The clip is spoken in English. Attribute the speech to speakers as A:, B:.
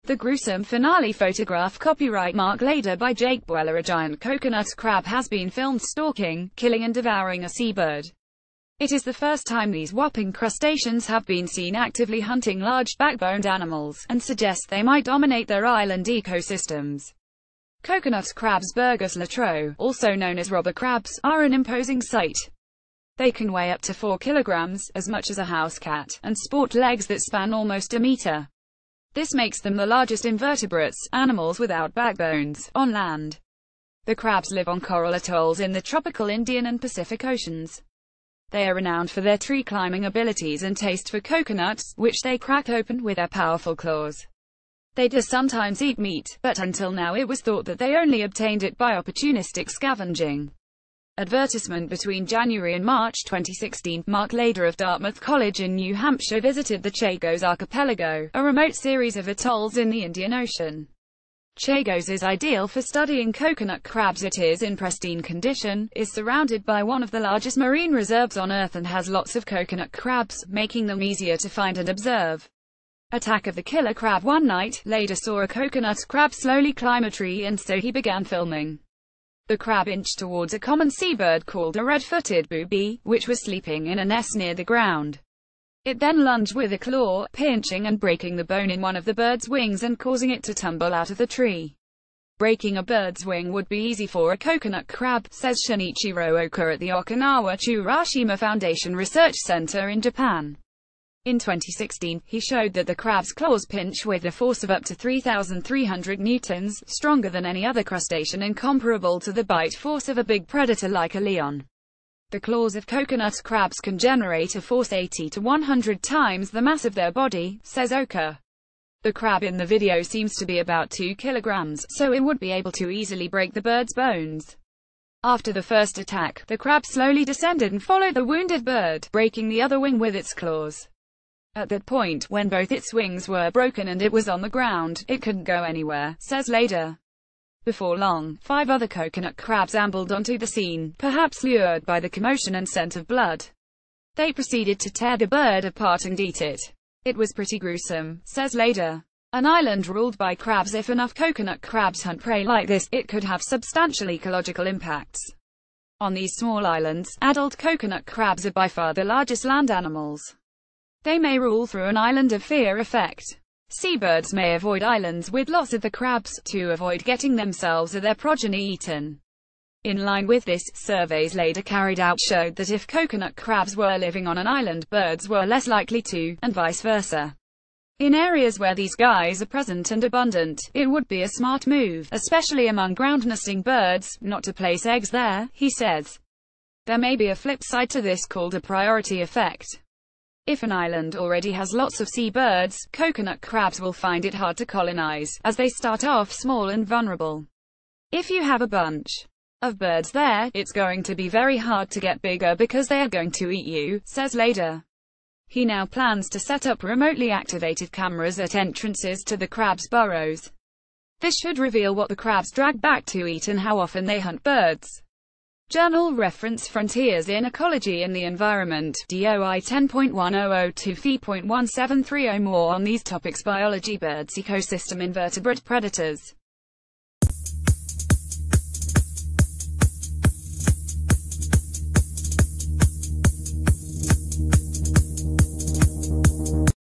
A: The gruesome finale photograph, copyright Mark Lader by Jake Bueller. A giant coconut crab has been filmed stalking, killing and devouring a seabird. It is the first time these whopping crustaceans have been seen actively hunting large backboned animals, and suggest they might dominate their island ecosystems. Coconut crabs, Birgus latreaux, also known as robber crabs, are an imposing sight. They can weigh up to 4 kilograms, as much as a house cat, and sport legs that span almost a meter. This makes them the largest invertebrates, animals without backbones, on land. The crabs live on coral atolls in the tropical Indian and Pacific Oceans. They are renowned for their tree-climbing abilities and taste for coconuts, which they crack open with their powerful claws. They do sometimes eat meat, but until now it was thought that they only obtained it by opportunistic scavenging. Advertisement. Between January and March 2016, Mark Lader of Dartmouth College in New Hampshire visited the Chagos Archipelago, a remote series of atolls in the Indian Ocean. Chagos is ideal for studying coconut crabs. It is in pristine condition, is surrounded by one of the largest marine reserves on Earth, and has lots of coconut crabs, making them easier to find and observe. Attack of the killer crab. One night, Lader saw a coconut crab slowly climb a tree, and so he began filming. The crab inched towards a common seabird called a red-footed booby, which was sleeping in a nest near the ground. It then lunged with a claw, pinching and breaking the bone in one of the bird's wings and causing it to tumble out of the tree. Breaking a bird's wing would be easy for a coconut crab, says Shinichiro Oka at the Okinawa Churashima Foundation Research Center in Japan. In 2016, he showed that the crab's claws pinch with a force of up to 3,300 newtons, stronger than any other crustacean and comparable to the bite force of a big predator like a lion. The claws of coconut crabs can generate a force 80 to 100 times the mass of their body, says Oka. The crab in the video seems to be about 2 kilograms, so it would be able to easily break the bird's bones. After the first attack, the crab slowly descended and followed the wounded bird, breaking the other wing with its claws. At that point, when both its wings were broken and it was on the ground, it couldn't go anywhere, says Lader. Before long, 5 other coconut crabs ambled onto the scene, perhaps lured by the commotion and scent of blood. They proceeded to tear the bird apart and eat it. It was pretty gruesome, says Lader. An island ruled by crabs. If enough coconut crabs hunt prey like this, it could have substantial ecological impacts. On these small islands, adult coconut crabs are by far the largest land animals. They may rule through an island of fear effect. Seabirds may avoid islands with lots of the crabs, to avoid getting themselves or their progeny eaten. In line with this, surveys Lader carried out showed that if coconut crabs were living on an island, birds were less likely to, and vice versa. In areas where these guys are present and abundant, it would be a smart move, especially among ground-nesting birds, not to place eggs there, he says. There may be a flip side to this called a priority effect. If an island already has lots of seabirds, coconut crabs will find it hard to colonize, as they start off small and vulnerable. If you have a bunch of birds there, it's going to be very hard to get bigger because they are going to eat you, says Lader. He now plans to set up remotely activated cameras at entrances to the crabs' burrows. This should reveal what the crabs drag back to eat and how often they hunt birds. Journal reference Frontiers in Ecology and the Environment, DOI 10.1002 Phi.1730. More on these topics: biology, birds, ecosystem, invertebrate predators.